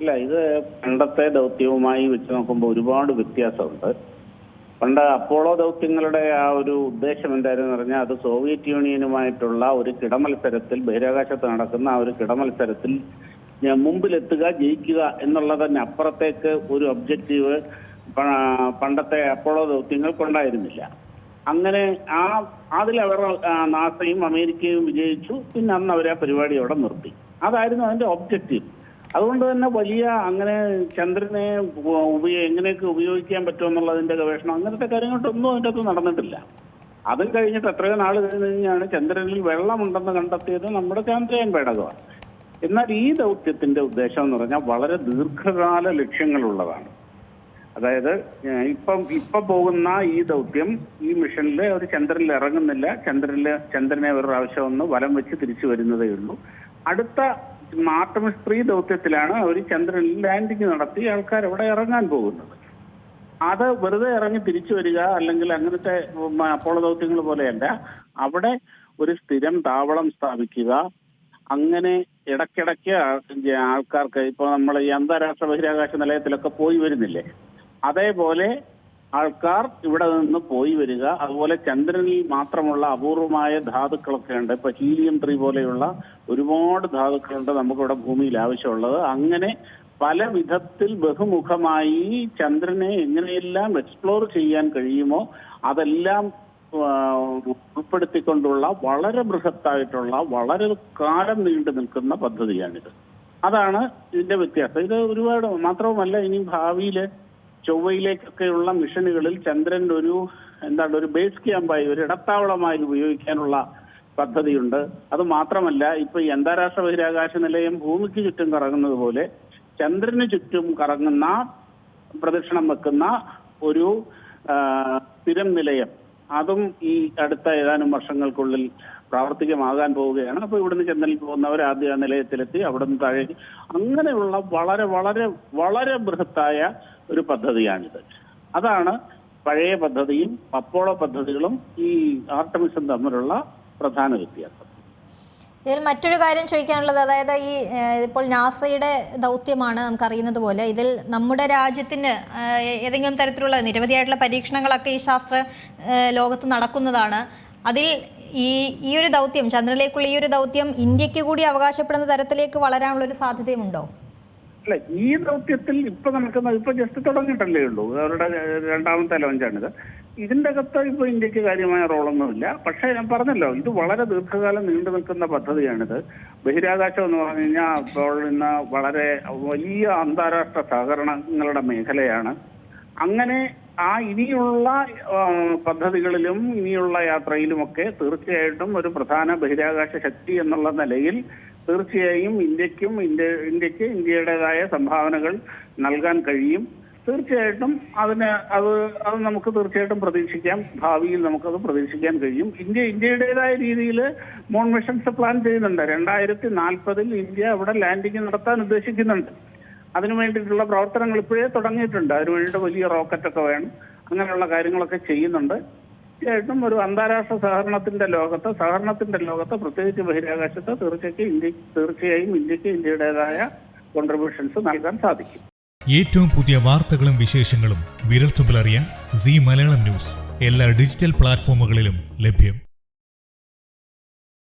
ഇല്ല, ഇത് പണ്ടത്തെ ദൗത്യവുമായി വെച്ച് നോക്കുമ്പോൾ ഒരുപാട് വ്യത്യാസമുണ്ട്. പണ്ട് അപ്പോളോ ദൗത്യങ്ങളുടെ ആ ഒരു ഉദ്ദേശം എന്തായിരുന്നു പറഞ്ഞാൽ, അത് സോവിയറ്റ് യൂണിയനുമായിട്ടുള്ള ഒരു കിടമത്സരത്തിൽ, ബഹിരാകാശത്ത് നടക്കുന്ന ആ ഒരു കിടമത്സരത്തിൽ മുമ്പിലെത്തുക, ജയിക്കുക എന്നുള്ളതിന് അപ്പുറത്തേക്ക് ഒരു ഒബ്ജക്റ്റീവ് പണ്ടത്തെ അപ്പോളോ ദൗത്യങ്ങൾക്കുണ്ടായിരുന്നില്ല. അങ്ങനെ അതിലവർ നാസയും അമേരിക്കയും വിജയിച്ചു. പിന്നെ അന്ന് അവർ ആ പരിപാടി അവിടെ നിർത്തി. അതായിരുന്നു അതിന്റെ ഒബ്ജക്റ്റീവ്. അതുകൊണ്ട് തന്നെ വലിയ അങ്ങനെ ചന്ദ്രനെ എങ്ങനെയൊക്കെ ഉപയോഗിക്കാൻ പറ്റുമെന്നുള്ളതിന്റെ ഗവേഷണം, അങ്ങനത്തെ കാര്യങ്ങളൊന്നും അതിൻ്റെ അകത്ത് നടന്നിട്ടില്ല. അതും കഴിഞ്ഞിട്ട് എത്രയോ നാൾ കഴിഞ്ഞാണ് ചന്ദ്രനിൽ വെള്ളമുണ്ടെന്ന് കണ്ടെത്തിയത് നമ്മുടെ ചന്ദ്രയാൻ പേടകമാണ്. എന്നാൽ ഈ ദൗത്യത്തിന്റെ ഉദ്ദേശം എന്ന് പറഞ്ഞാൽ വളരെ ദീർഘകാല ലക്ഷ്യങ്ങളുള്ളതാണ്. അതായത് ഇപ്പൊ പോകുന്ന ഈ ദൗത്യം, ഈ മിഷനിൽ ഒരു ചന്ദ്രനിൽ ഇറങ്ങുന്നില്ല. ചന്ദ്രനെ ഒരു പ്രാവശ്യം ഒന്ന് വലം വെച്ച് തിരിച്ചു വരുന്നതേ ഉള്ളൂ. അടുത്ത ആർടെമിസ് 3 ദൗത്യത്തിലാണ് അവർ ചന്ദ്രനിൽ ലാൻഡിങ് നടത്തി ആൾക്കാർ അവിടെ ഇറങ്ങാൻ പോകുന്നത്. അത് വെറുതെ ഇറങ്ങി തിരിച്ചു വരിക അല്ലെങ്കിൽ അങ്ങനത്തെ അപ്പോളോ ദൗത്യങ്ങൾ പോലെയല്ല. അവിടെ ഒരു സ്ഥിരം താവളം സ്ഥാപിക്കുക. അങ്ങനെ ഇടയ്ക്കിടയ്ക്ക് ആൾക്കാർക്ക്, ഇപ്പൊ നമ്മൾ ഈ അന്താരാഷ്ട്ര ബഹിരാകാശ നിലയത്തിലൊക്കെ പോയി വരുന്നില്ലേ, അതേപോലെ ആൾക്കാർ ഇവിടെ നിന്ന് പോയി വരിക. അതുപോലെ ചന്ദ്രനിൽ മാത്രമുള്ള അപൂർവമായ ധാതുക്കളൊക്കെ ഉണ്ട്. ഇപ്പൊ ഹീലിയം 3 പോലെയുള്ള ഒരുപാട് ധാതുക്കളുണ്ട് നമുക്കിവിടെ ഭൂമിയിൽ ആവശ്യമുള്ളത്. അങ്ങനെ പല വിധത്തിൽ ബഹുമുഖമായി ചന്ദ്രനെ എങ്ങനെയെല്ലാം എക്സ്പ്ലോർ ചെയ്യാൻ കഴിയുമോ അതെല്ലാം ഉൾപ്പെടുത്തിക്കൊണ്ടുള്ള വളരെ ബൃഹത്തായിട്ടുള്ള, വളരെ കാലം നീണ്ടു നിൽക്കുന്ന പദ്ധതിയാണിത്. അതാണ് ഇതിന്റെ വ്യത്യാസം. ഇത് ഒരുപാട് മാത്രവുമല്ല, ഇനി ഭാവിയില് ചൊവ്വയിലേക്കൊക്കെയുള്ള മിഷനുകളിൽ ചന്ദ്രൻ ഒരു ബേസ് ക്യാമ്പായി, ഒരു ഇടത്താവളമായി ഉപയോഗിക്കാനുള്ള പദ്ധതിയുണ്ട്. അത് മാത്രമല്ല, ഇപ്പൊ ഈ അന്താരാഷ്ട്ര ബഹിരാകാശ നിലയം ഭൂമിക്ക് ചുറ്റും കറങ്ങുന്നത് പോലെ ചന്ദ്രന് ചുറ്റും കറങ്ങുന്ന, പ്രദക്ഷിണം വെക്കുന്ന ഒരു സ്ഥിരം നിലയം, അതും ഈ അടുത്ത ഏതാനും വർഷങ്ങൾക്കുള്ളിൽ പ്രാവർത്തികമാകാൻ പോവുകയാണ്. അപ്പൊ ഇവിടുന്ന് ചന്ദ്രനിൽ പോകുന്നവർ ആദ്യ നിലയത്തിലെത്തി അവിടുന്ന് താഴേക്ക്, അങ്ങനെയുള്ള വളരെ വളരെ വളരെ ബൃഹത്തായ ഒരു പദ്ധതിയാണിത്. അതാണ് പഴയ പദ്ധതിയും അപ്പോളോ പദ്ധതികളും ഈ ആർടെമിസും തമ്മിലുള്ള പ്രധാന വ്യത്യാസം. ഇതിൽ മറ്റൊരു കാര്യം ചോദിക്കാനുള്ളത്, അതായത് ഇപ്പോൾ നാസയുടെ ദൗത്യമാണ് നമുക്കറിയുന്നത് പോലെ, ഇതിൽ നമ്മുടെ രാജ്യത്തിന് ഏതെങ്കിലും തരത്തിലുള്ള നിരവധിയായിട്ടുള്ള പരീക്ഷണങ്ങളൊക്കെ ഈ ശാസ്ത്ര ലോകത്ത് നടക്കുന്നതാണ്. അതിൽ ഈ ഒരു ദൗത്യം, ചന്ദ്രനിലേക്കുള്ള ഈ ഒരു ദൗത്യം ഇന്ത്യക്ക് കൂടി അവകാശപ്പെടുന്ന തരത്തിലേക്ക് വളരാനുള്ളൊരു സാധ്യതയുമുണ്ടോ? അല്ല, ഈ ദൗത്യത്തിൽ ഇപ്പൊ ജസ്റ്റ് തുടങ്ങിയിട്ടല്ലേ ഉള്ളൂ. അവരുടെ രണ്ടാമത്തെ ലോഞ്ചാണിത്. ഇതിന്റെ അകത്ത് ഇപ്പൊ ഇന്ത്യക്ക് കാര്യമായ റോളൊന്നുമില്ല. പക്ഷെ ഞാൻ പറഞ്ഞല്ലോ, ഇത് വളരെ ദീർഘകാലം നീണ്ടു നിൽക്കുന്ന പദ്ധതിയാണിത്. ബഹിരാകാശം എന്ന് പറഞ്ഞു കഴിഞ്ഞാൽ ഇപ്പോൾ ഇന്ന് വളരെ വലിയ അന്താരാഷ്ട്ര സഹകരണങ്ങളുടെ മേഖലയാണ്. അങ്ങനെ ഇനിയുള്ള പദ്ധതികളിലും ഇനിയുള്ള യാത്രയിലുമൊക്കെ തീർച്ചയായിട്ടും ഒരു പ്രധാന ബഹിരാകാശ ശക്തി എന്നുള്ള നിലയിൽ തീർച്ചയായും ഇന്ത്യക്ക് ഇന്ത്യയുടേതായ സംഭാവനകൾ നൽകാൻ കഴിയും. തീർച്ചയായിട്ടും അത് നമുക്ക് തീർച്ചയായിട്ടും പ്രതീക്ഷിക്കാം. ഭാവിയിൽ നമുക്കത് പ്രതീക്ഷിക്കാൻ കഴിയും. ഇന്ത്യയുടേതായ രീതിയിൽ മൂൺ മിഷൻസ് പ്ലാൻ ചെയ്യുന്നുണ്ട്. 2040 ഇന്ത്യ അവിടെ ലാൻഡിങ് നടത്താൻ ഉദ്ദേശിക്കുന്നുണ്ട്. അതിനു വേണ്ടിയിട്ടുള്ള പ്രവർത്തനങ്ങൾ ഇപ്പോഴേ തുടങ്ങിയിട്ടുണ്ട്. അതിനു വേണ്ടിയിട്ട് വലിയ റോക്കറ്റൊക്കെ വേണം. അങ്ങനെയുള്ള കാര്യങ്ങളൊക്കെ ചെയ്യുന്നുണ്ട്. തീർച്ചയായിട്ടും ഒരു അന്താരാഷ്ട്ര സഹകരണത്തിന്റെ ലോകത്ത് പ്രത്യേകിച്ച് ബഹിരാകാശത്ത് തീർച്ചയായും ഇന്ത്യക്ക് ഇന്ത്യയുടേതായ കോൺട്രിബ്യൂഷൻസ് നൽകാൻ സാധിക്കും. ഏറ്റവും പുതിയ വാർത്തകളും വിശേഷങ്ങളും വിരൽത്തുമ്പിലറിയാൻ സീ മലയാളം ന്യൂസ് എല്ലാ ഡിജിറ്റൽ പ്ലാറ്റ്ഫോമുകളിലും ലഭ്യം.